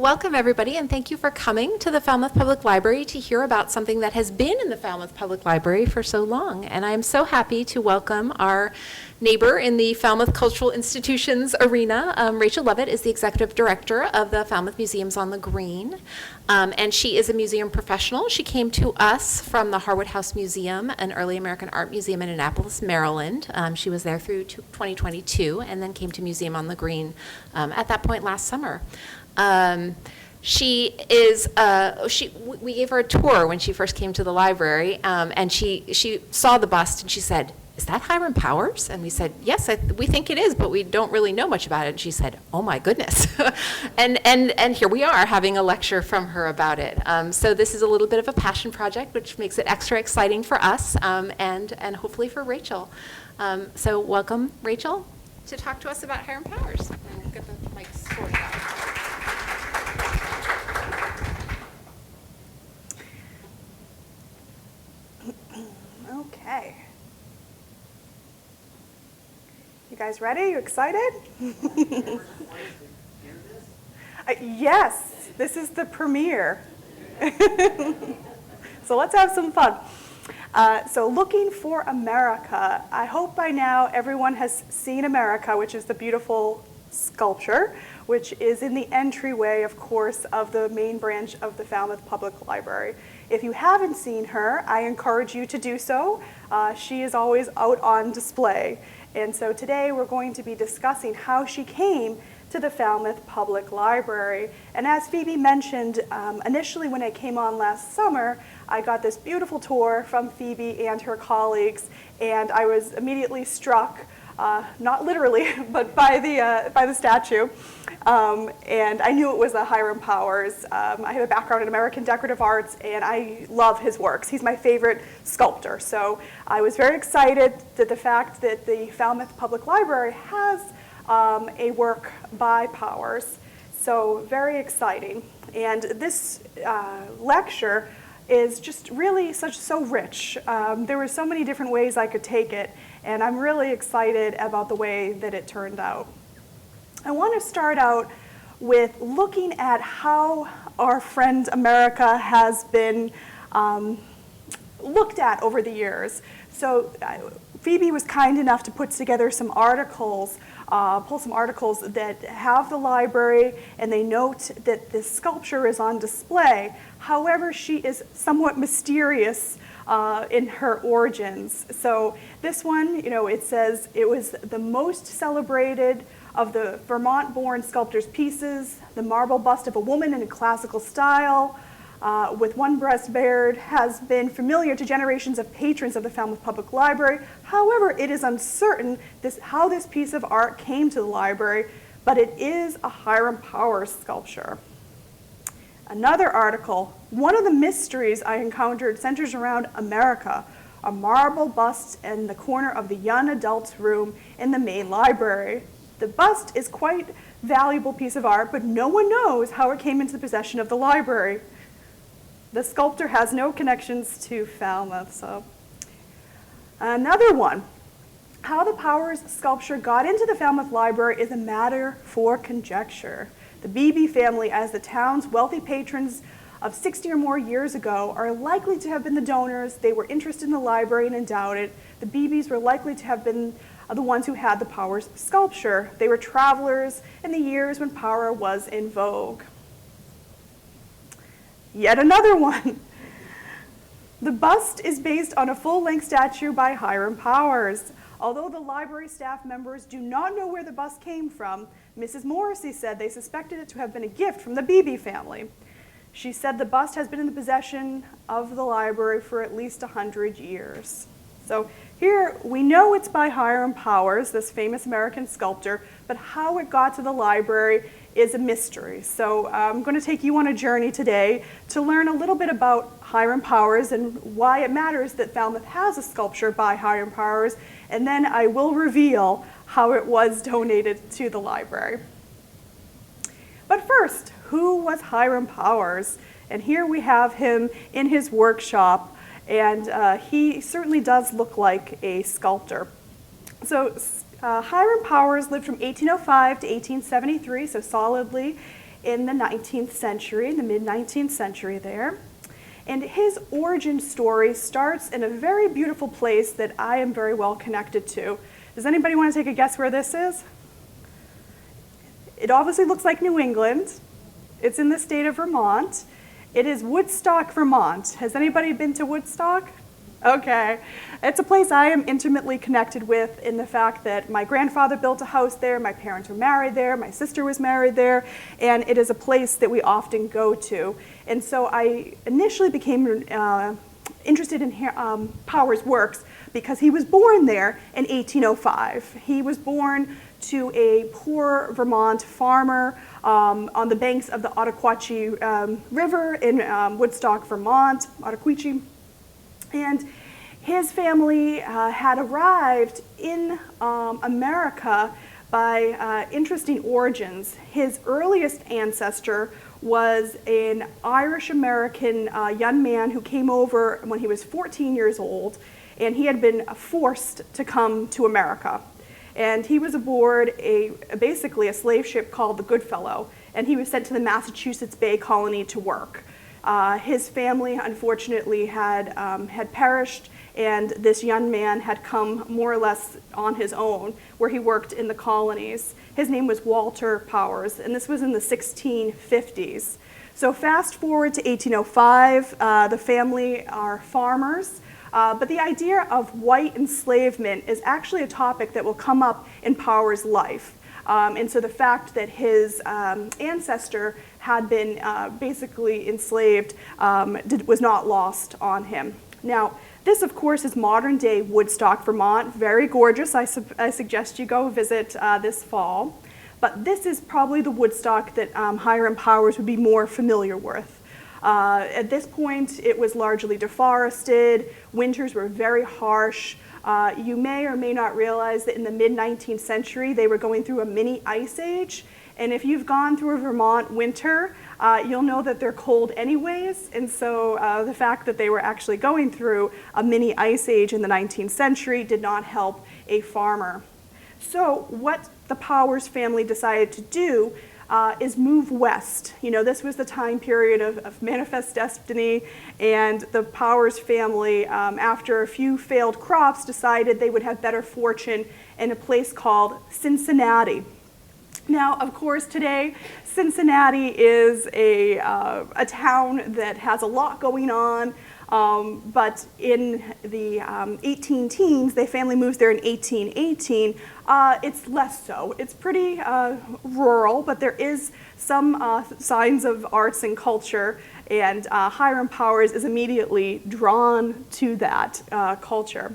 welcome everybody, and thank you for coming to the Falmouth Public Library to hear about something that has been in the Falmouth Public Library for so long. And I am so happy to welcome our neighbor in the Falmouth Cultural Institutions arena. Rachel Lovett is the executive director of the Falmouth Museums on the Green, and she is a museum professional. She came to us from the Harwood House Museum, an early American art museum in Annapolis, Maryland. She was there through 2022, and then came to Museum on the Green at that point last summer. We gave her a tour when she first came to the library, and she saw the bust and she said, "Is that Hiram Powers?" And we said, "Yes, we think it is, but we don't really know much about it." And she said, "Oh my goodness." and here we are having a lecture from her about it. So this is a little bit of a passion project, which makes it extra exciting for us, and hopefully for Rachel. So welcome, Rachel, to talk to us about Hiram Powers. And we'll get the mics sorted out. Okay. You guys ready? You excited? Yes, this is the premiere. So let's have some fun. So looking for America. I hope by now everyone has seen America, which is the beautiful sculpture, which is in the entryway, of course, of the main branch of the Falmouth Public Library. If you haven't seen her, I encourage you to do so. She is always out on display. And so today we're going to be discussing how she came to the Falmouth Public Library. And as Phoebe mentioned, initially when I came on last summer, I got this beautiful tour from Phoebe and her colleagues, and I was immediately struck, not literally, but by the statue. And I knew it was a Hiram Powers. I have a background in American decorative arts, and I love his works. He's my favorite sculptor. So I was very excited that the fact that the Falmouth Public Library has a work by Powers. So very exciting. And this lecture is just really so rich. There were so many different ways I could take it, and I'm really excited about the way that it turned out. I want to start out with looking at how our friend America has been looked at over the years. So Phoebe was kind enough to put together some articles, pull some articles that have the library, and they note that this sculpture is on display. However, she is somewhat mysterious in her origins. So this one, it says it was the most celebrated of the Vermont-born sculptor's pieces. The marble bust of a woman in a classical style with one breast bared has been familiar to generations of patrons of the Falmouth Public Library. However, it is uncertain how this piece of art came to the library, but it is a Hiram Powers sculpture. Another article, one of the mysteries I encountered centers around America, a marble bust in the corner of the young adults room in the main library. The bust is quite a valuable piece of art, but no one knows how it came into the possession of the library. The sculptor has no connections to Falmouth. So, another one, how the Powers sculpture got into the Falmouth Library is a matter for conjecture. The Beebe family, as the town's wealthy patrons of 60 or more years ago, are likely to have been the donors. They were interested in the library and endowed it. The Beebes were likely to have been the ones who had the Powers sculpture. They were travelers in the years when power was in vogue. Yet another one. The bust is based on a full-length statue by Hiram Powers. Although the library staff members do not know where the bust came from, Mrs. Morrissey said they suspected it to have been a gift from the Beebe family. She said the bust has been in the possession of the library for at least 100 years. So here we know it's by Hiram Powers, this famous American sculptor, but how it got to the library is a mystery. So I'm going to take you on a journey today to learn a little bit about Hiram Powers and why it matters that Falmouth has a sculpture by Hiram Powers, and then I will reveal how it was donated to the library. But first, who was Hiram Powers? And here we have him in his workshop, and he certainly does look like a sculptor. So Hiram Powers lived from 1805 to 1873, so solidly in the 19th century, in the mid-19th century there. And his origin story starts in a very beautiful place that I am very well connected to. Does anybody want to take a guess where this is? It obviously looks like New England. It's in the state of Vermont. It is Woodstock, Vermont. Has anybody been to Woodstock? Okay. It's a place I am intimately connected with in the fact that my grandfather built a house there, my parents were married there, my sister was married there, and it is a place that we often go to. And so I initially became interested in Powers' works because he was born there in 1805. He was born to a poor Vermont farmer on the banks of the Ottaquachi River in Woodstock, Vermont, Ottaquachi. And his family had arrived in America by interesting origins. His earliest ancestor was an Irish-American young man who came over when he was 14 years old, and he had been forced to come to America. And he was aboard basically a slave ship called the Goodfellow, and he was sent to the Massachusetts Bay Colony to work. His family, unfortunately, had perished, and this young man had come more or less on his own, where he worked in the colonies. His name was Walter Powers, and this was in the 1650s. So fast forward to 1805, the family are farmers, but the idea of white enslavement is actually a topic that will come up in Powers' life. And so the fact that his ancestor had been basically enslaved was not lost on him. Now, this, of course, is modern-day Woodstock, Vermont. Very gorgeous. I suggest you go visit this fall. But this is probably the Woodstock that Hiram Powers would be more familiar with. At this point, it was largely deforested. Winters were very harsh. You may or may not realize that in the mid-19th century, they were going through a mini ice age. And if you've gone through a Vermont winter, you'll know that they're cold anyways. And so the fact that they were actually going through a mini ice age in the 19th century did not help a farmer. So what the Powers family decided to do is move west. You know, this was the time period of manifest destiny, and the Powers family, after a few failed crops, decided they would have better fortune in a place called Cincinnati. Now, of course, today, Cincinnati is a town that has a lot going on, but in the 18-teens, the family moves there in 1818, it's less so. It's pretty rural, but there is some signs of arts and culture, and Hiram Powers is immediately drawn to that culture.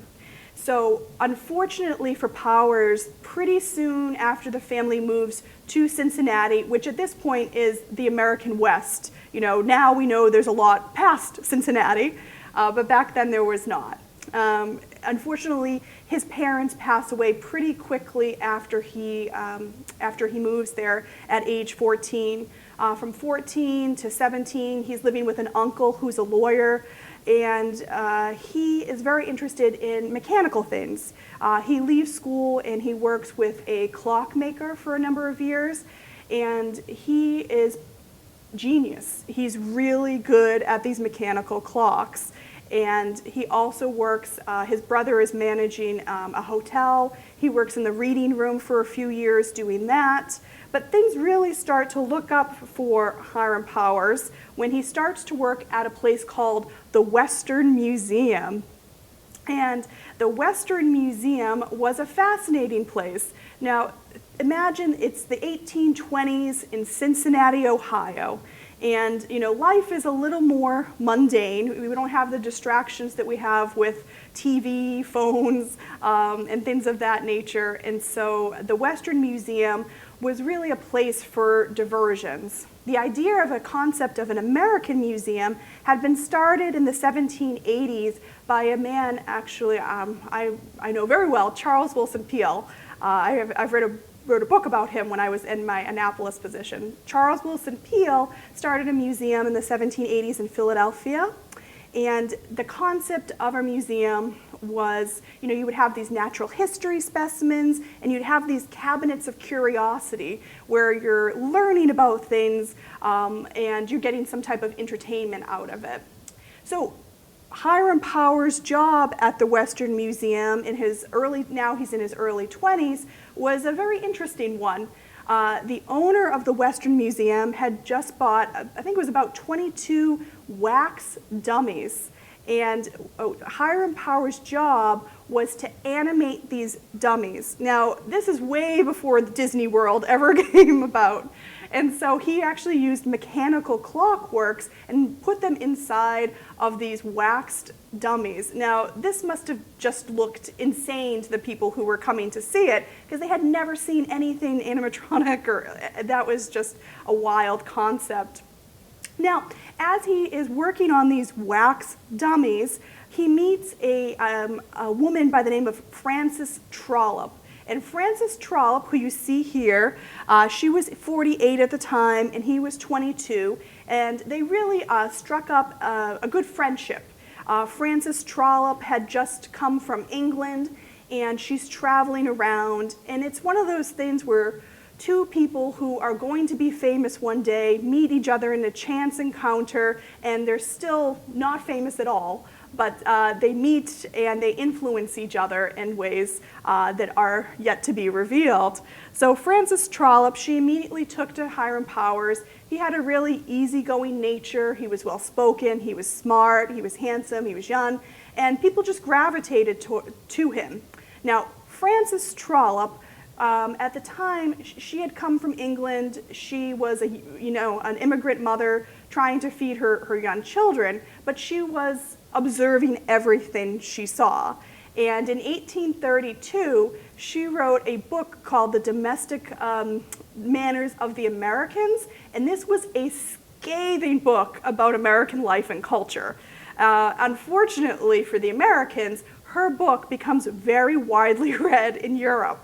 So unfortunately for Powers, pretty soon after the family moves to Cincinnati, which at this point is the American West. You know, now we know there's a lot past Cincinnati, but back then there was not. Unfortunately, his parents pass away pretty quickly after he moves there at age 14. From 14 to 17, he's living with an uncle who's a lawyer, and he is very interested in mechanical things. He leaves school and he works with a clockmaker for a number of years, and he is genius. He's really good at these mechanical clocks. And he also works, his brother is managing a hotel. He works in the reading room for a few years doing that. But things really start to look up for Hiram Powers when he starts to work at a place called the Western Museum. And the Western Museum was a fascinating place. Now, imagine it's the 1820s in Cincinnati, Ohio. And, you know, life is a little more mundane. We don't have the distractions that we have with TV, phones, and things of that nature. And so the Western Museum was really a place for diversions. The idea of a concept of an American museum had been started in the 1780s by a man, actually, I know very well, Charles Willson Peale. I've wrote a book about him when I was in my Annapolis position. Charles Willson Peale started a museum in the 1780s in Philadelphia, and the concept of a museum was, you would have these natural history specimens, and you'd have these cabinets of curiosity where you're learning about things and you're getting some type of entertainment out of it. So Hiram Powers' job at the Western Museum now he's in his early 20s, was a very interesting one. The owner of the Western Museum had just bought, I think it was about 22 wax dummies. And Hiram Powers' job was to animate these dummies. Now, this is way before Disney World ever came about. And so he actually used mechanical clockworks and put them inside of these waxed dummies. Now, this must have just looked insane to the people who were coming to see it, because they had never seen anything animatronic, or that was just a wild concept. Now, as he is working on these wax dummies, he meets a woman by the name of Frances Trollope. And Frances Trollope, who you see here, she was 48 at the time, and he was 22, and they really struck up a good friendship. Frances Trollope had just come from England, and she's traveling around, and it's one of those things where two people who are going to be famous one day meet each other in a chance encounter, and they're still not famous at all, but they meet and they influence each other in ways that are yet to be revealed. So Frances Trollope, she immediately took to Hiram Powers. He had a really easygoing nature. He was well-spoken, he was smart, he was handsome, he was young, and people just gravitated to him. Now, Frances Trollope, at the time, she had come from England. She was an immigrant mother trying to feed her young children, but she was observing everything she saw. And in 1832, she wrote a book called The Domestic Manners of the Americans, and this was a scathing book about American life and culture. Unfortunately for the Americans, her book becomes very widely read in Europe.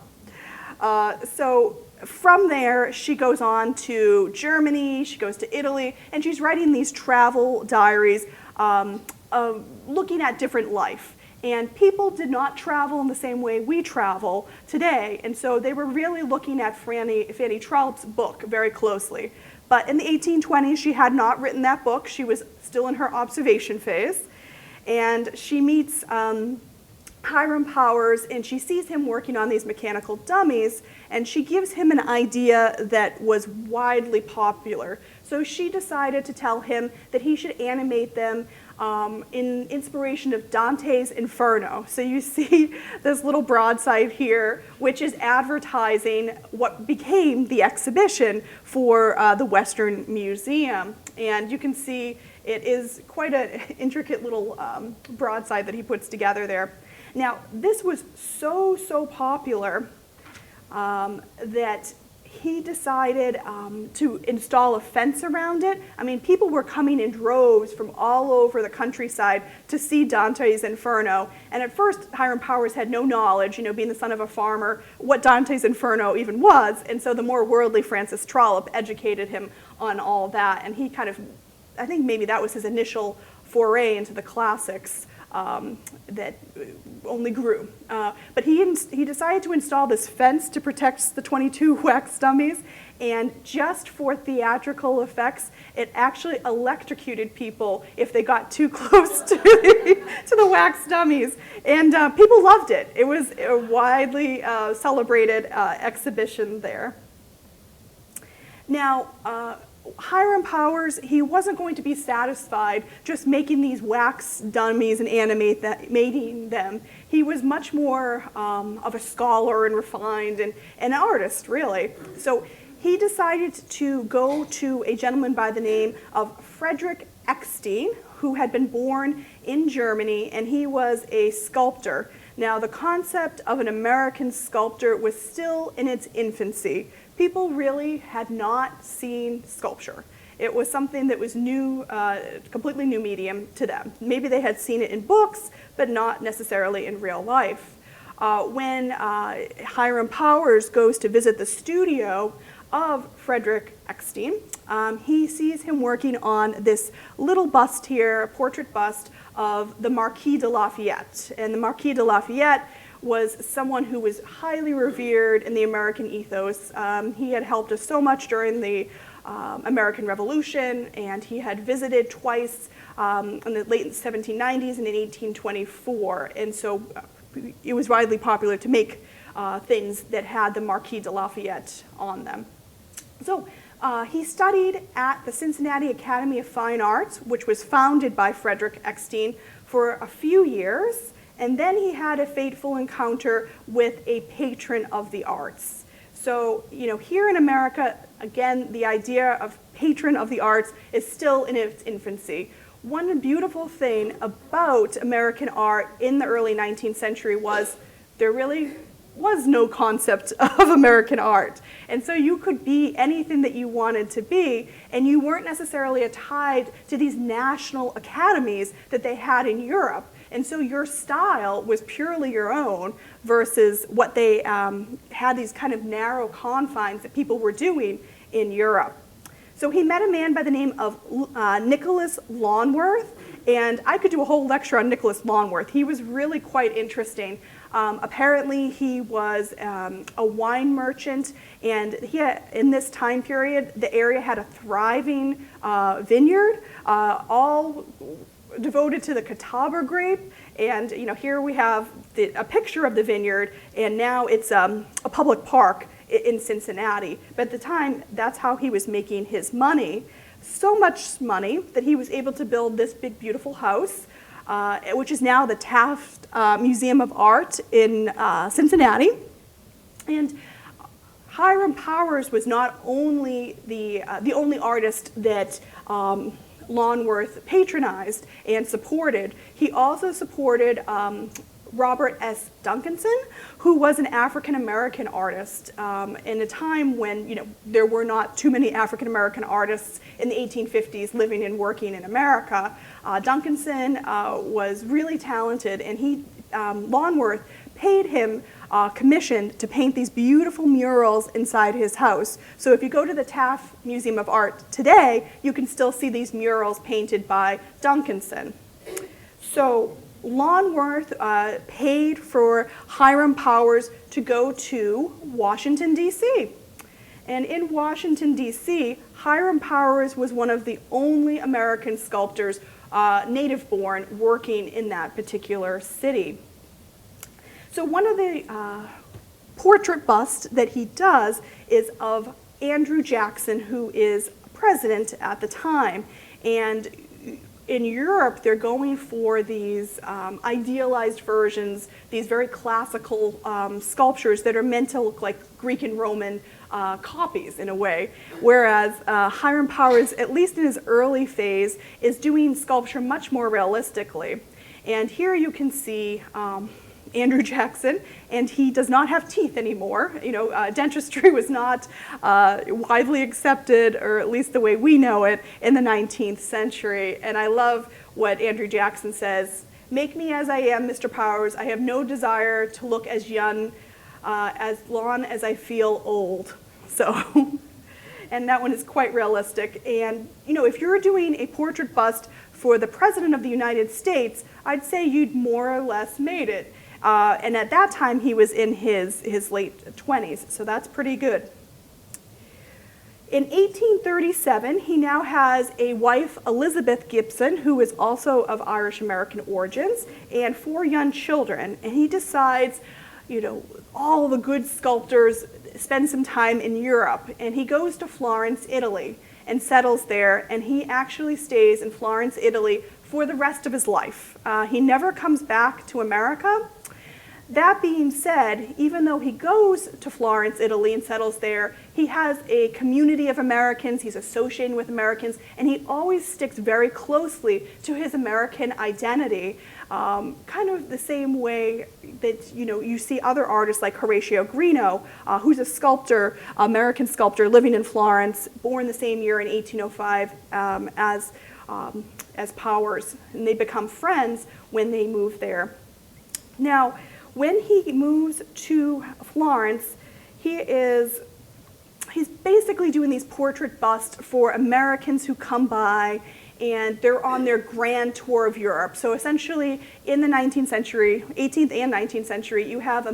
So from there, she goes on to Germany, she goes to Italy, and she's writing these travel diaries looking at different life. And people did not travel in the same way we travel today, and so they were really looking at Fanny Trollope's book very closely. But in the 1820s, she had not written that book. She was still in her observation phase. And she meets Hiram Powers, and she sees him working on these mechanical dummies, and she gives him an idea that was widely popular. So she decided to tell him that he should animate them in inspiration of Dante's Inferno. So you see this little broadside here, which is advertising what became the exhibition for the Western Museum. And you can see it is quite an intricate little broadside that he puts together there. Now, this was so popular that he decided to install a fence around it. I mean, people were coming in droves from all over the countryside to see Dante's Inferno. And at first, Hiram Powers had no knowledge, being the son of a farmer, what Dante's Inferno even was. And so the more worldly Frances Trollope educated him on all that. And he kind of, I think maybe that was his initial foray into the classics. That only grew. But he decided to install this fence to protect the 22 wax dummies, and just for theatrical effects, it actually electrocuted people if they got too close to the wax dummies. And people loved it. It was a widely celebrated exhibition there. Now, Hiram Powers, he wasn't going to be satisfied just making these wax dummies and animating them. He was much more of a scholar and refined and an artist, really. So he decided to go to a gentleman by the name of Frederick Eckstein, who had been born in Germany, and he was a sculptor. Now, the concept of an American sculptor was still in its infancy. People really had not seen sculpture. It was something that was new, completely new medium to them. Maybe they had seen it in books, but not necessarily in real life. When Hiram Powers goes to visit the studio, of Frederick Eckstein. He sees him working on this little bust here, a portrait bust of the Marquis de Lafayette. And the Marquis de Lafayette was someone who was highly revered in the American ethos. He had helped us so much during the American Revolution, and he had visited twice in the late 1790s and in 1824. And so it was widely popular to make things that had the Marquis de Lafayette on them. So he studied at the Cincinnati Academy of Fine Arts, which was founded by Frederick Eckstein, for a few years, and then he had a fateful encounter with a patron of the arts. So, here in America, again, the idea of patron of the arts is still in its infancy. One beautiful thing about American art in the early 19th century was there really was no concept of American art. And so you could be anything that you wanted to be, and you weren't necessarily tied to these national academies that they had in Europe. And so your style was purely your own versus what they had these kind of narrow confines that people were doing in Europe. So he met a man by the name of Nicholas Longworth, and I could do a whole lecture on Nicholas Longworth. He was really quite interesting. Apparently he was a wine merchant, and in this time period, the area had a thriving vineyard, all devoted to the Catawba grape. And here we have a picture of the vineyard, and now it's a public park in Cincinnati. But at the time, that's how he was making his money. So much money that he was able to build this big, beautiful house, which is now the Taft Museum of Art in Cincinnati. And Hiram Powers was not only the only artist that Longworth patronized and supported. He also supported Robert S. Duncanson, who was an African-American artist in a time when there were not too many African-American artists in the 1850s living and working in America. Duncanson was really talented, and Longworth paid him commission to paint these beautiful murals inside his house. So if you go to the Taft Museum of Art today, you can still see these murals painted by Duncanson. So Longworth paid for Hiram Powers to go to Washington, D.C. And in Washington, D.C., Hiram Powers was one of the only American sculptors, native-born, working in that particular city. So one of the portrait busts that he does is of Andrew Jackson, who is president at the time. And in Europe, they're going for these idealized versions, these very classical sculptures that are meant to look like Greek and Roman copies in a way. Whereas Hiram Powers, at least in his early phase, is doing sculpture much more realistically. And here you can see Andrew Jackson, and he does not have teeth anymore. Dentistry was not widely accepted, or at least the way we know it, in the 19th century. And I love what Andrew Jackson says: "Make me as I am, Mr. Powers. I have no desire to look as young as long as I feel old." So, and that one is quite realistic. And if you're doing a portrait bust for the President of the United States, I'd say you'd more or less made it. And at that time, he was in his late 20s, so that's pretty good. In 1837, he now has a wife, Elizabeth Gibson, who is also of Irish-American origins, and 4 young children. And he decides, all the good sculptors spend some time in Europe. And he goes to Florence, Italy, and settles there. And he actually stays in Florence, Italy, for the rest of his life. He never comes back to America. That being said, even though he goes to Florence, Italy, and settles there, he has a community of Americans, he's associating with Americans, and he always sticks very closely to his American identity, kind of the same way that you see other artists like Horatio Greeno, who's a sculptor, American sculptor living in Florence, born the same year in 1805 as Powers, and they become friends when they move there. Now, when he moves to Florence, he is he's basically doing these portrait busts for Americans who come by, and they're on their grand tour of Europe. So essentially, in the 19th century, 18th and 19th century, you have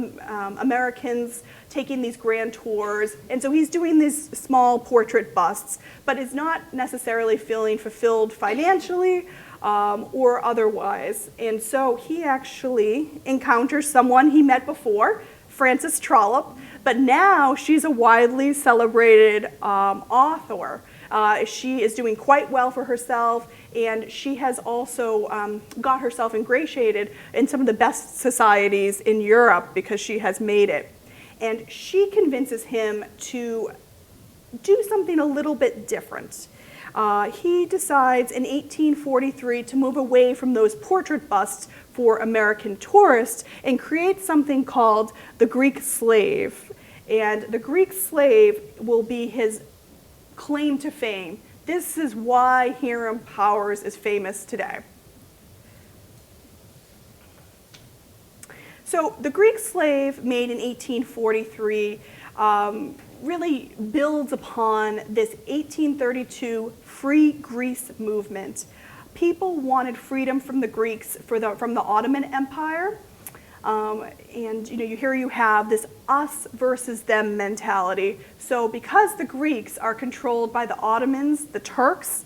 Americans taking these grand tours, and so he's doing these small portrait busts, but is not necessarily feeling fulfilled financially or otherwise. And so he actually encounters someone he met before, Frances Trollope, but now she's a widely celebrated author. She is doing quite well for herself, and she has also got herself ingratiated in some of the best societies in Europe because she has made it. And she convinces him to do something a little bit different. He decides in 1843 to move away from those portrait busts for American tourists and create something called the Greek slave. And the Greek slave will be his claim to fame. This is why Hiram Powers is famous today. So the Greek slave, made in 1843, really builds upon this 1832 Free Greece movement. People wanted freedom from the Greeks from the Ottoman Empire. And here you have this us versus them mentality. So because the Greeks are controlled by the Ottomans, the Turks,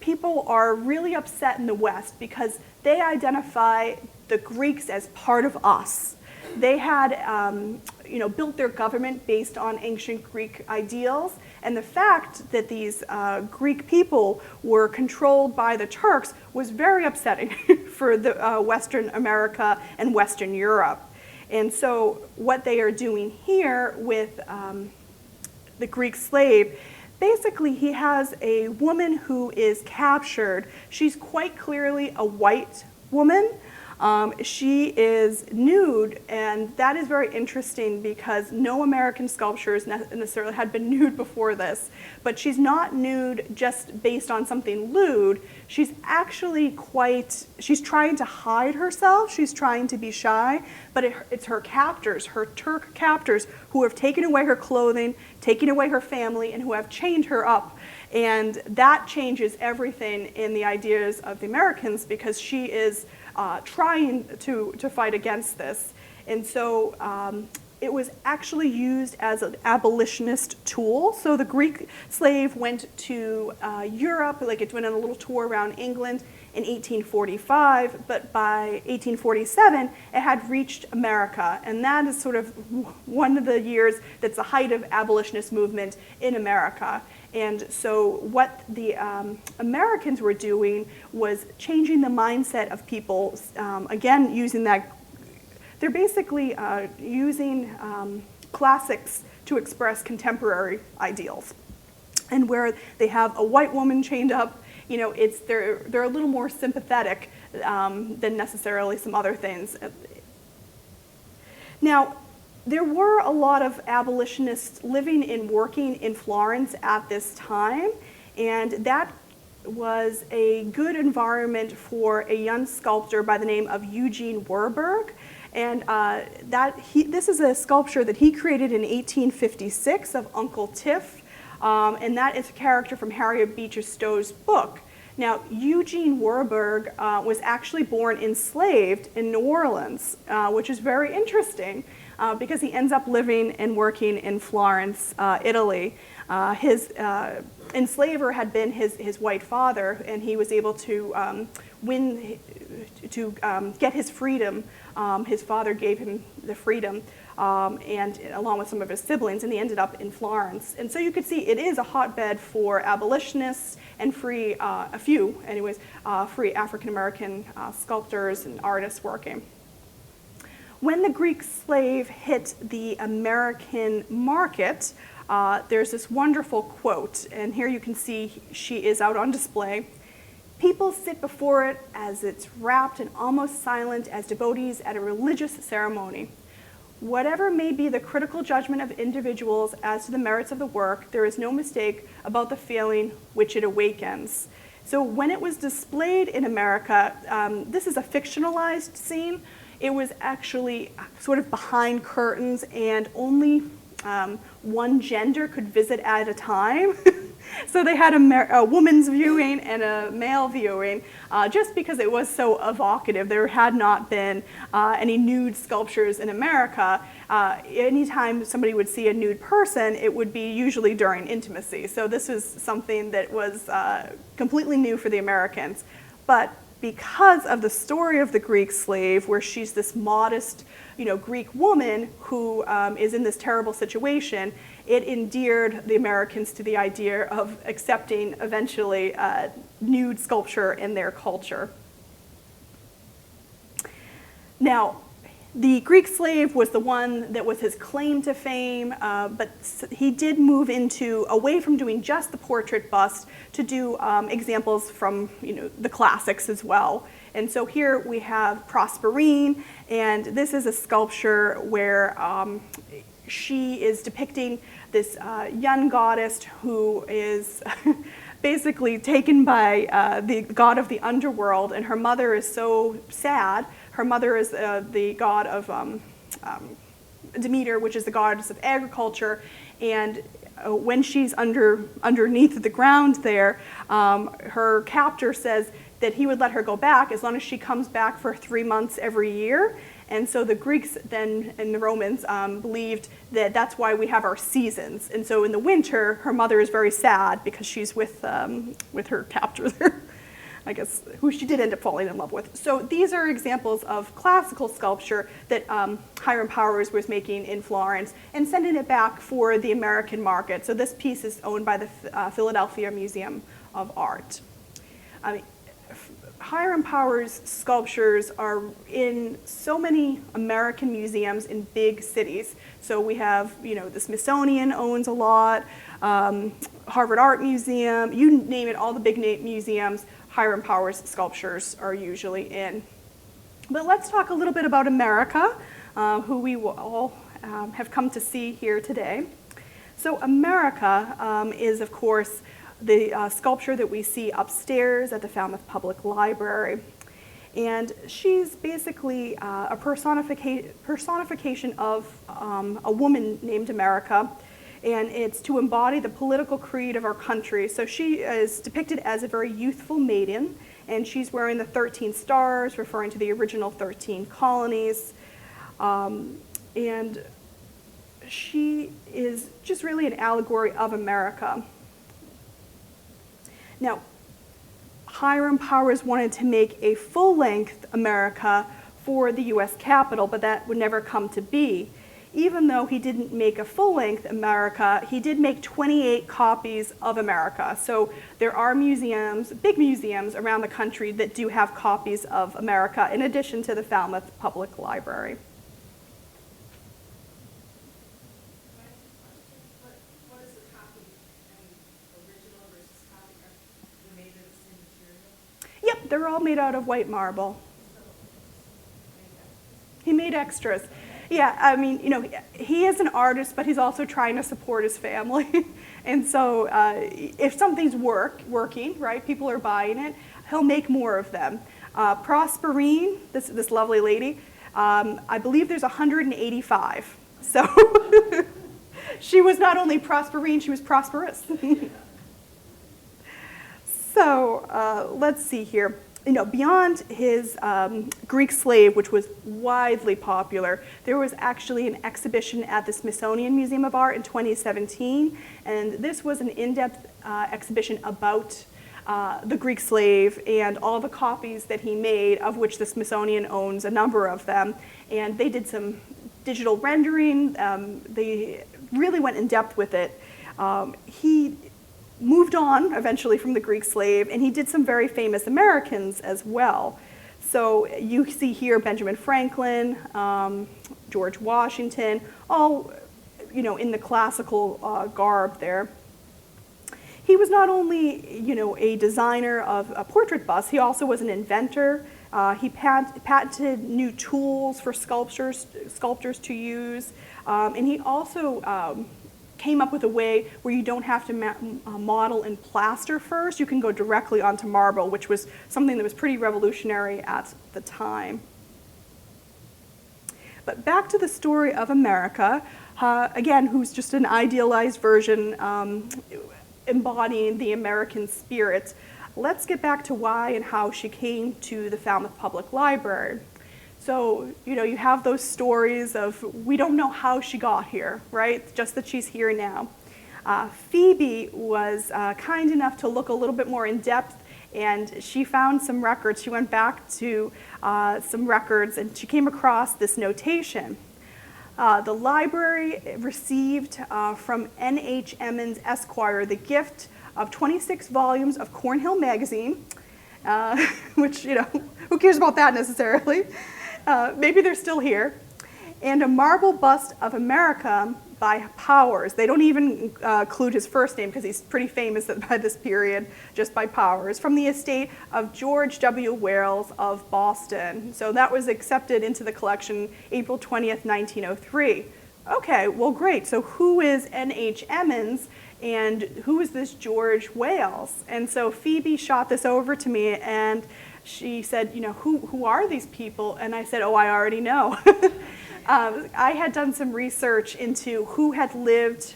people are really upset in the West because they identify the Greeks as part of us. They had built their government based on ancient Greek ideals, and the fact that these Greek people were controlled by the Turks was very upsetting for the Western America and Western Europe. And so what they are doing here with the Greek slave, basically he has a woman who is captured. She's quite clearly a white woman. She is nude, and that is very interesting because no American sculptures necessarily had been nude before this. But she's not nude just based on something lewd. She's actually she's trying to hide herself. She's trying to be shy, but it's her captors, her Turk captors, who have taken away her clothing, taken away her family, and who have chained her up. And that changes everything in the ideas of the Americans because she is trying to fight against this. And so it was actually used as an abolitionist tool. So the Greek slave went to Europe, like it went on a little tour around England in 1845, but by 1847 it had reached America. And that is sort of one of the years that's the height of abolitionist movement in America. And so what the Americans were doing was changing the mindset of people, again, using that. They're basically using classics to express contemporary ideals. And where they have a white woman chained up, they're a little more sympathetic than necessarily some other things. Now, there were a lot of abolitionists living and working in Florence at this time, and that was a good environment for a young sculptor by the name of Eugene Werberg. And this is a sculpture that he created in 1856 of Uncle Tiff, and that is a character from Harriet Beecher Stowe's book. Now, Eugene Werberg was actually born enslaved in New Orleans, which is very interesting. Because he ends up living and working in Florence, Italy. His enslaver had been his white father, and he was able to get his freedom. His father gave him the freedom, and along with some of his siblings, and he ended up in Florence. And so you could see it is a hotbed for abolitionists and free African-American sculptors and artists working. When the Greek slave hit the American market, there's this wonderful quote, and here you can see she is out on display. People sit before it as it's wrapped and almost silent as devotees at a religious ceremony. Whatever may be the critical judgment of individuals as to the merits of the work, there is no mistake about the feeling which it awakens. So when it was displayed in America, this is a fictionalized scene. It was actually sort of behind curtains, and only one gender could visit at a time. So they had a woman's viewing and a male viewing, just because it was so evocative. There had not been any nude sculptures in America. Anytime somebody would see a nude person, it would be usually during intimacy. So this was something that was completely new for the Americans. But because of the story of the Greek slave, where she's this modest, Greek woman who is in this terrible situation, it endeared the Americans to the idea of accepting eventually nude sculpture in their culture. Now, the Greek slave was the one that was his claim to fame, but he did move away from doing just the portrait bust to do examples from the classics as well. And so here we have Proserpine, and this is a sculpture where she is depicting this young goddess who is basically taken by the god of the underworld, and her mother is so sad. Her mother is the god of Demeter, which is the goddess of agriculture, and when she's underneath the ground there, her captor says that he would let her go back as long as she comes back for 3 months every year. And so the Greeks then and the Romans believed that that's why we have our seasons. And so in the winter, her mother is very sad because she's with her captor there, I guess, who she did end up falling in love with. So these are examples of classical sculpture that Hiram Powers was making in Florence and sending it back for the American market. So this piece is owned by the Philadelphia Museum of Art. Hiram Powers' sculptures are in so many American museums in big cities. So we have, the Smithsonian owns a lot, Harvard Art Museum, you name it, all the big museums, Hiram Powers sculptures are usually in. But let's talk a little bit about America, who we will all have come to see here today. So America is, of course, the sculpture that we see upstairs at the Falmouth Public Library. And she's basically a personification of a woman named America, and it's to embody the political creed of our country. So she is depicted as a very youthful maiden, and she's wearing the 13 stars, referring to the original 13 colonies. And she is just really an allegory of America. Now, Hiram Powers wanted to make a full-length America for the U.S. Capitol, but that would never come to be. Even though he didn't make a full-length America, he did make 28 copies of America. So there are museums, big museums around the country that do have copies of America, in addition to the Falmouth Public Library. Yep, they're all made out of white marble. He made extras. Yeah, I mean, he is an artist, but he's also trying to support his family. And so if something's working, right, people are buying it, he'll make more of them. Proserpine, this lovely lady, I believe there's 185. So she was not only Proserpine, she was prosperous. So let's see here. Beyond his Greek slave, which was widely popular, there was actually an exhibition at the Smithsonian Museum of Art in 2017, and this was an in-depth exhibition about the Greek slave and all the copies that he made, of which the Smithsonian owns a number of them, and they did some digital rendering. They really went in depth with it. He moved on eventually from the Greek slave, and he did some very famous Americans as well. So you see here Benjamin Franklin, George Washington, all in the classical garb there. He was not only a designer of a portrait bust, he also was an inventor. He patented new tools for sculptors to use, and he also came up with a way where you don't have to model in plaster first. You can go directly onto marble, which was something that was pretty revolutionary at the time. But back to the story of America, again, who's just an idealized version embodying the American spirit. Let's get back to why and how she came to the Falmouth Public Library. So, you have those stories of, we don't know how she got here, right? Just that she's here now. Phoebe was kind enough to look a little bit more in depth, and she found some records. She went back to some records, and she came across this notation. The library received from N.H. Emmons, Esquire, the gift of 26 volumes of Cornhill magazine, which, who cares about that necessarily? Maybe they're still here. And a marble bust of America by Powers. They don't even include his first name because he's pretty famous by this period, just by Powers, from the estate of George W. Wales of Boston. So that was accepted into the collection April 20th, 1903. Okay, well, great. So who is N.H. Emmons and who is this George Wales? And so Phoebe shot this over to me, and she said, who are these people? And I said, oh, I already know. I had done some research into who had lived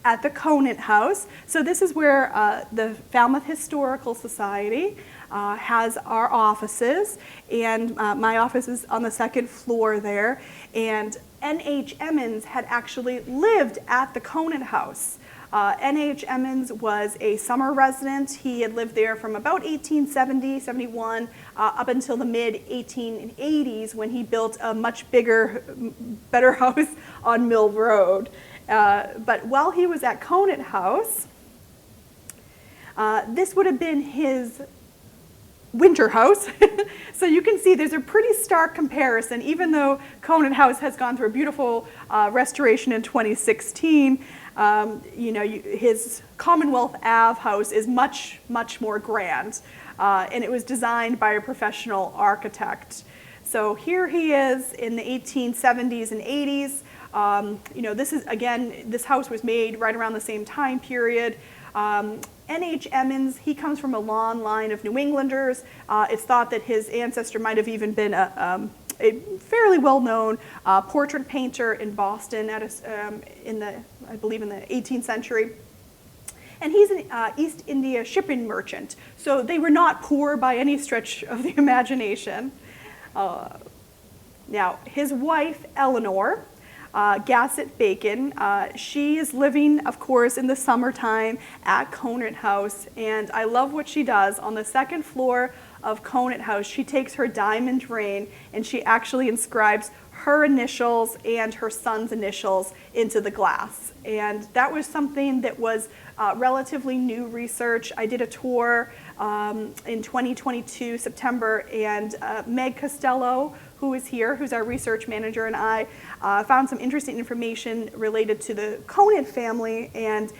at the Conant House. So this is where the Falmouth Historical Society has our offices, and my office is on the second floor there. And N.H. Emmons had actually lived at the Conant House. N.H. Emmons was a summer resident. He had lived there from about 1870, 71, up until the mid-1880s when he built a much bigger, better house on Mill Road. But while he was at Conant House, this would have been his winter house. So you can see there's a pretty stark comparison. Even though Conant House has gone through a beautiful restoration in 2016, his Commonwealth Ave house is much, much more grand. And it was designed by a professional architect. So here he is in the 1870s and 80s. This is, again, this house was made right around the same time period. N.H. Emmons, he comes from a long line of New Englanders. It's thought that his ancestor might have even been a fairly well-known portrait painter in Boston I believe in the 18th century. And he's an East India shipping merchant. So they were not poor by any stretch of the imagination. Now, his wife, Eleanor, Gassett Bacon, she is living, of course, in the summertime at Conant House, and I love what she does. On the second floor of Conant House, she takes her diamond ring and she actually inscribes her initials and her son's initials into the glass. And that was something that was relatively new research. I did a tour in 2022, September, and Meg Costello, who is here, who's our research manager, and I found some interesting information related to the Conant family, and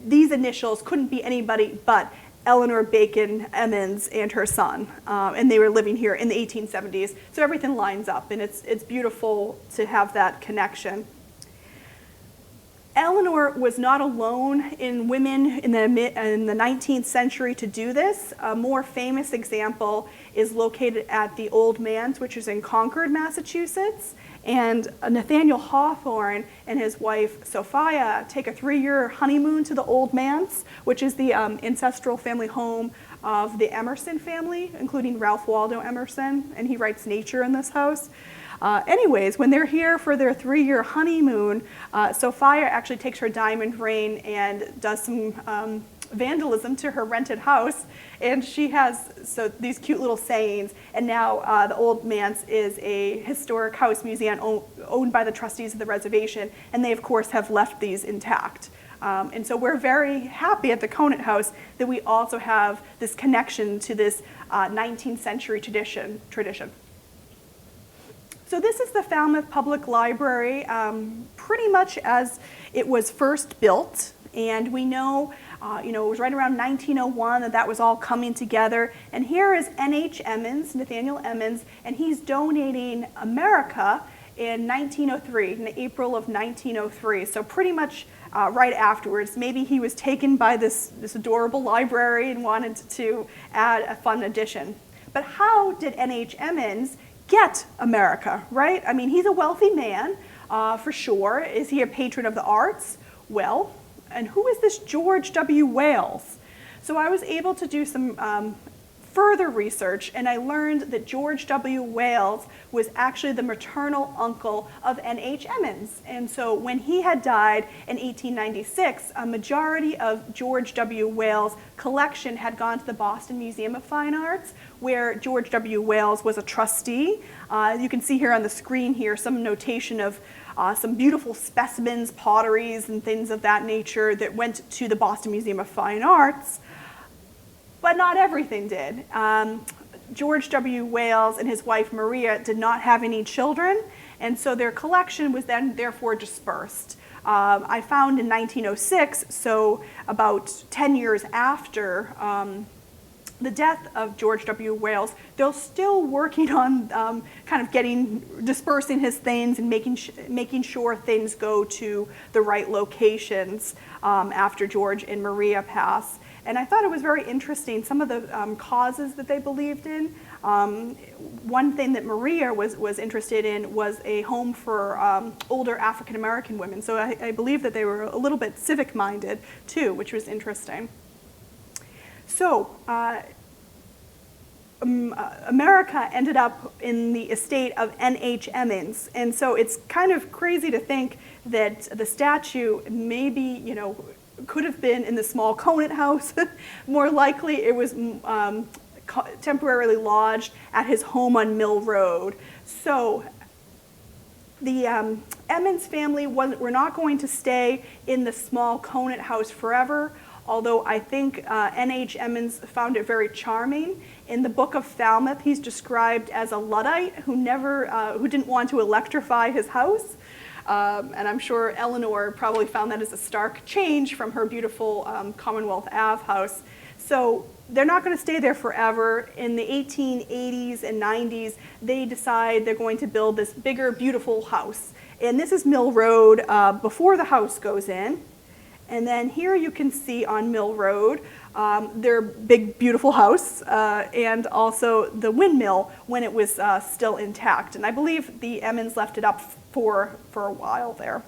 these initials couldn't be anybody but Eleanor Bacon Emmons and her son, and they were living here in the 1870s, so everything lines up, and it's beautiful to have that connection. Eleanor was not alone in women in the 19th century to do this. A more famous example is located at the Old Manse, which is in Concord, Massachusetts. And Nathaniel Hawthorne and his wife Sophia take a 3-year honeymoon to the Old Manse, which is the ancestral family home of the Emerson family, including Ralph Waldo Emerson, and he writes nature in this house. Anyways, when they're here for their 3-year honeymoon, Sophia actually takes her diamond ring and does some vandalism to her rented house, and she has these cute little sayings, and now the Old Manse is a historic house museum owned by the trustees of the reservation, and they of course have left these intact. And so we're very happy at the Conant House that we also have this connection to this 19th century tradition. So this is the Falmouth Public Library, pretty much as it was first built, and we know, it was right around 1901 that was all coming together. And here is N.H. Emmons, Nathaniel Emmons, and he's donating America in 1903, in April of 1903. So pretty much right afterwards. Maybe he was taken by this adorable library and wanted to add a fun addition. But how did N.H. Emmons get America, right? I mean, he's a wealthy man, for sure. Is he a patron of the arts? Well, and who is this George W. Wales? So I was able to do some further research, and I learned that George W. Wales was actually the maternal uncle of N.H. Emmons. And so when he had died in 1896, a majority of George W. Wales' collection had gone to the Boston Museum of Fine Arts, where George W. Wales was a trustee. You can see here on the screen here some notation of some beautiful specimens, potteries, and things of that nature that went to the Boston Museum of Fine Arts. But not everything did. George W. Wales and his wife Maria did not have any children, and so their collection was then therefore dispersed. I found in 1906, so about 10 years after the death of George W. Wales, they're still working on kind of dispersing his things and making sure things go to the right locations after George and Maria pass. And I thought it was very interesting, some of the causes that they believed in. One thing that Maria was interested in was a home for older African American women. So I believe that they were a little bit civic minded too, which was interesting. So America ended up in the estate of N.H. Emmons. And so it's kind of crazy to think that the statue maybe, could have been in the small Conant house. More likely it was temporarily lodged at his home on Mill Road. So the Emmons family were not going to stay in the small Conant house forever, although I think N.H. Emmons found it very charming. In the Book of Falmouth, he's described as a Luddite who didn't want to electrify his house. And I'm sure Eleanor probably found that as a stark change from her beautiful Commonwealth Ave house. So they're not going to stay there forever. In the 1880s and 90s, they decide they're going to build this bigger, beautiful house. And this is Mill Road before the house goes in. And then here you can see on Mill Road their big, beautiful house and also the windmill when it was still intact. And I believe the Emmons left it up for a while there.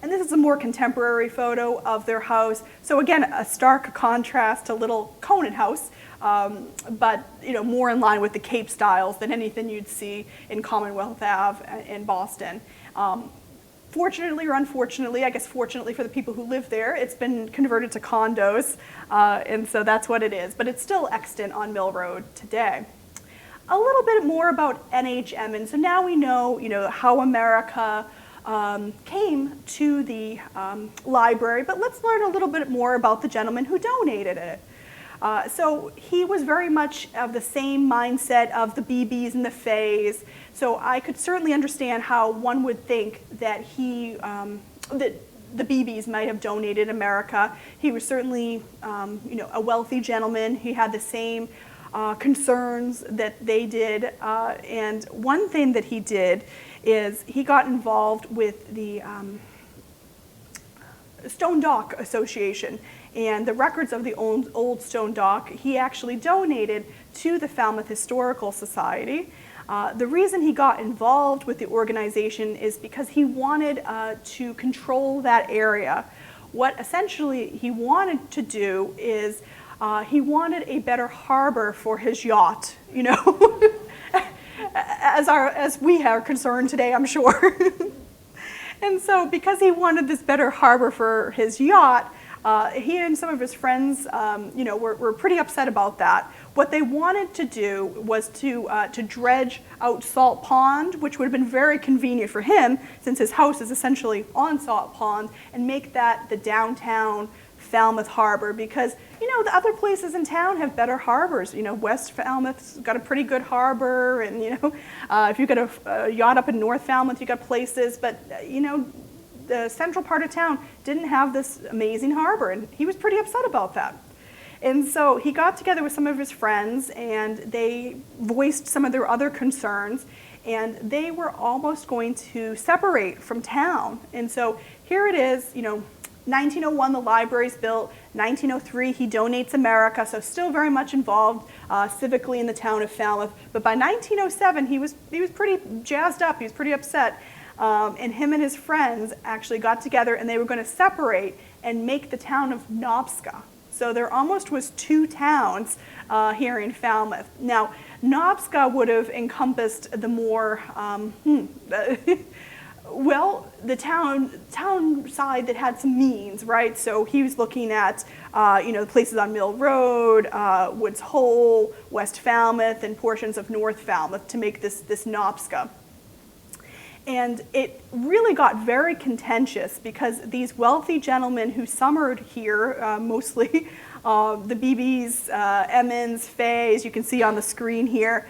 And this is a more contemporary photo of their house. So again, a stark contrast to little Conant house, but more in line with the Cape styles than anything you'd see in Commonwealth Ave in Boston. Fortunately or unfortunately, I guess fortunately for the people who live there, it's been converted to condos, and so that's what it is. But it's still extant on Mill Road today. A little bit more about N.H. Emmons. So now we know, how America came to the library, but let's learn a little bit more about the gentleman who donated it. So he was very much of the same mindset of the Beebes and the Fays. So I could certainly understand how one would think that that the Beebes might have donated America. He was certainly, a wealthy gentleman. He had the same concerns that they did. And one thing that he did is he got involved with the Stone Dock Association. And the records of the old Stone Dock, he actually donated to the Falmouth Historical Society. The reason he got involved with the organization is because he wanted to control that area. What essentially he wanted to do is he wanted a better harbor for his yacht, as we are concerned today, I'm sure. And so because he wanted this better harbor for his yacht, he and some of his friends, were pretty upset about that. What they wanted to do was to dredge out Salt Pond, which would have been very convenient for him, since his house is essentially on Salt Pond, and make that the downtown Falmouth Harbor, because the other places in town have better harbors. West Falmouth's got a pretty good harbor, and if you got a yacht up in North Falmouth, you got places, but the central part of town didn't have this amazing harbor, and he was pretty upset about that. And so he got together with some of his friends, and they voiced some of their other concerns, and they were almost going to separate from town. And so here it is, 1901, the library's built. 1903, he donates America, so still very much involved civically in the town of Falmouth. But by 1907, he was pretty jazzed up. He was pretty upset. And him and his friends actually got together, and they were going to separate and make the town of Nobska. So there almost was two towns here in Falmouth. Now, Nobska would have encompassed the more, well, the town side that had some means, right? So he was looking at, the places on Mill Road, Woods Hole, West Falmouth, and portions of North Falmouth to make this Nobska. And it really got very contentious because these wealthy gentlemen who summered here, mostly the Beebes, Emmons, Fays, you can see on the screen here,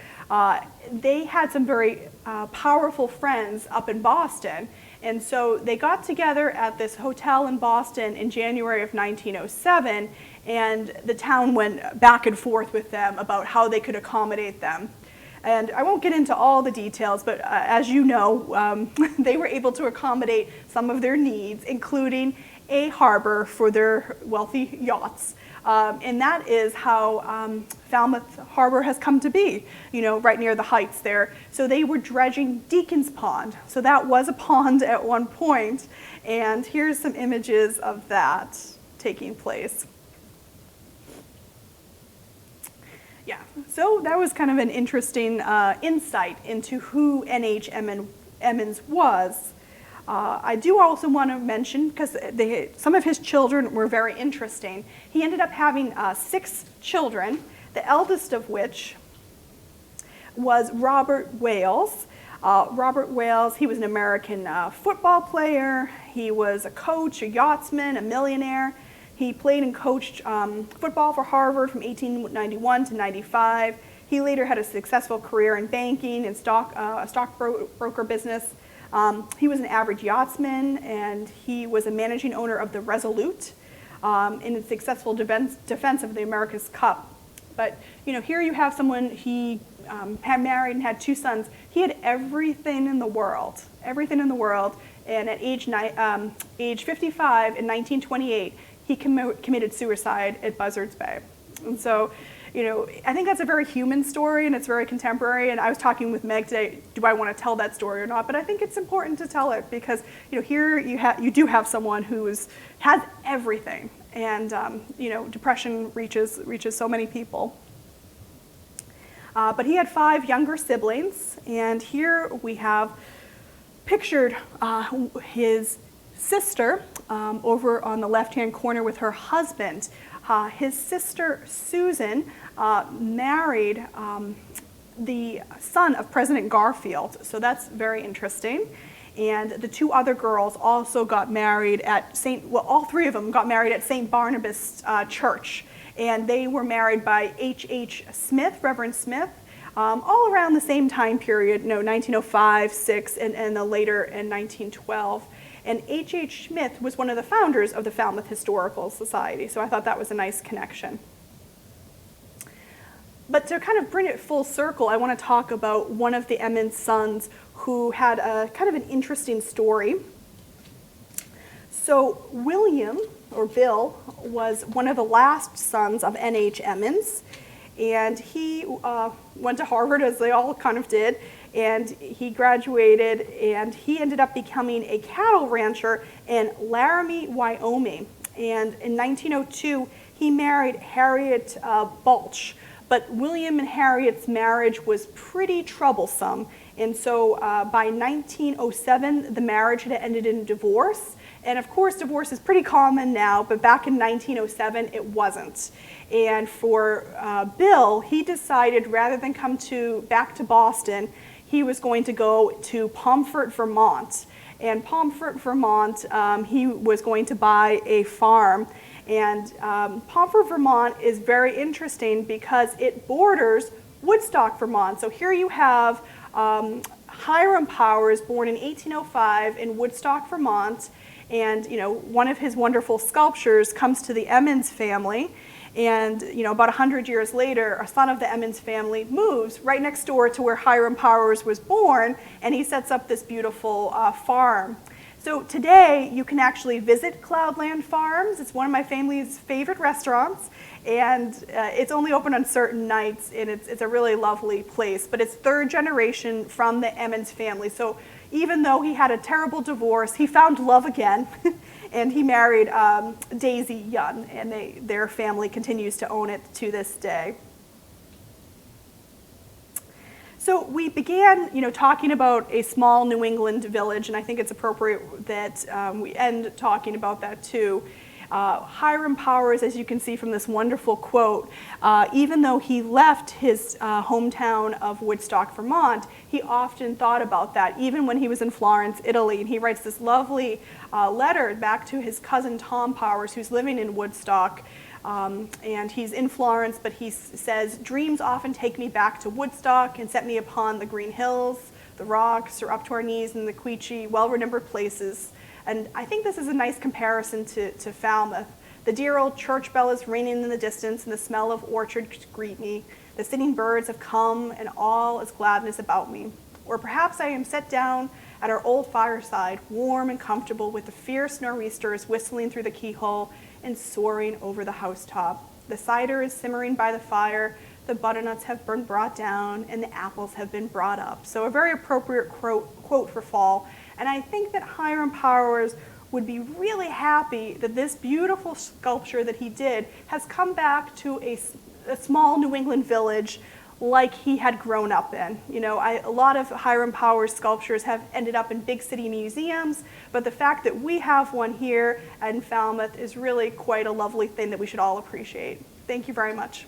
they had some very powerful friends up in Boston. And so they got together at this hotel in Boston in January of 1907, and the town went back and forth with them about how they could accommodate them. And I won't get into all the details, but as you know, they were able to accommodate some of their needs, including a harbor for their wealthy yachts. And that is how Falmouth Harbor has come to be, right near the Heights there. So they were dredging Deacon's Pond. So that was a pond at one point. And here's some images of that taking place. Yeah, so that was kind of an interesting insight into who N.H. Emmons was. I do also want to mention, because some of his children were very interesting, he ended up having 6 children, the eldest of which was Robert Wales. Robert Wales, he was an American football player, he was a coach, a yachtsman, a millionaire. He played and coached football for Harvard from 1891 to 95. He later had a successful career in banking and stockbroker business. He was an average yachtsman, and he was a managing owner of the Resolute in its successful defense of the America's Cup. But here you have someone, he had married and had 2 sons. He had everything in the world, and at age 55 in 1928, he committed suicide at Buzzards Bay. And so, I think that's a very human story, and it's very contemporary. And I was talking with Meg today, do I want to tell that story or not? But I think it's important to tell it because, here you do have someone who has everything. And, depression reaches so many people. But he had 5 younger siblings. And here we have pictured his sister over on the left-hand corner with her husband. His sister Susan married the son of President Garfield, so that's very interesting. And the 2 other girls also got married at all 3 of them got married at St. Barnabas Church, and they were married by H.H. Smith, Reverend Smith, all around the same time period, 1905, 6, and then later in 1912. And H.H. Smith was one of the founders of the Falmouth Historical Society, so I thought that was a nice connection. But to kind of bring it full circle, I want to talk about one of the Emmons sons who had a kind of an interesting story. So William, or Bill, was one of the last sons of N.H. Emmons, and he went to Harvard, as they all kind of did, and he graduated, and he ended up becoming a cattle rancher in Laramie, Wyoming. And in 1902, he married Harriet Balch. But William and Harriet's marriage was pretty troublesome. And so by 1907, the marriage had ended in divorce. And of course, divorce is pretty common now, but back in 1907, it wasn't. And for Bill, he decided rather than come back to Boston, he was going to go to Pomfret, Vermont. And Pomfret, Vermont, he was going to buy a farm. And Pomfret, Vermont is very interesting because it borders Woodstock, Vermont. So here you have Hiram Powers, born in 1805 in Woodstock, Vermont. And one of his wonderful sculptures comes to the Emmons family. And about 100 years later, a son of the Emmons family moves right next door to where Hiram Powers was born, and he sets up this beautiful farm. So today you can actually visit Cloudland Farms. It's one of my family's favorite restaurants, and it's only open on certain nights, and it's a really lovely place. But it's third generation from the Emmons family. So even though he had a terrible divorce, he found love again, and he married Daisy Young, and their family continues to own it to this day. So we began, talking about a small New England village, and I think it's appropriate that we end talking about that too. Hiram Powers, as you can see from this wonderful quote, even though he left his hometown of Woodstock, Vermont, he often thought about that, even when he was in Florence, Italy. And he writes this lovely letter back to his cousin Tom Powers, who's living in Woodstock. And he's in Florence, but he says, "Dreams often take me back to Woodstock and set me upon the green hills, the rocks, or up to our knees in the Queechy, well-remembered places." And I think this is a nice comparison to Falmouth. The dear old church bell is ringing in the distance, and the smell of orchards greet me. The singing birds have come, and all is gladness about me. Or perhaps I am set down at our old fireside, warm and comfortable, with the fierce nor'easters whistling through the keyhole and soaring over the housetop. The cider is simmering by the fire, the butternuts have been brought down, and the apples have been brought up. So a very appropriate quote for fall. And I think that Hiram Powers would be really happy that this beautiful sculpture that he did has come back to a small New England village like he had grown up in. A lot of Hiram Powers sculptures have ended up in big city museums, but the fact that we have one here in Falmouth is really quite a lovely thing that we should all appreciate. Thank you very much.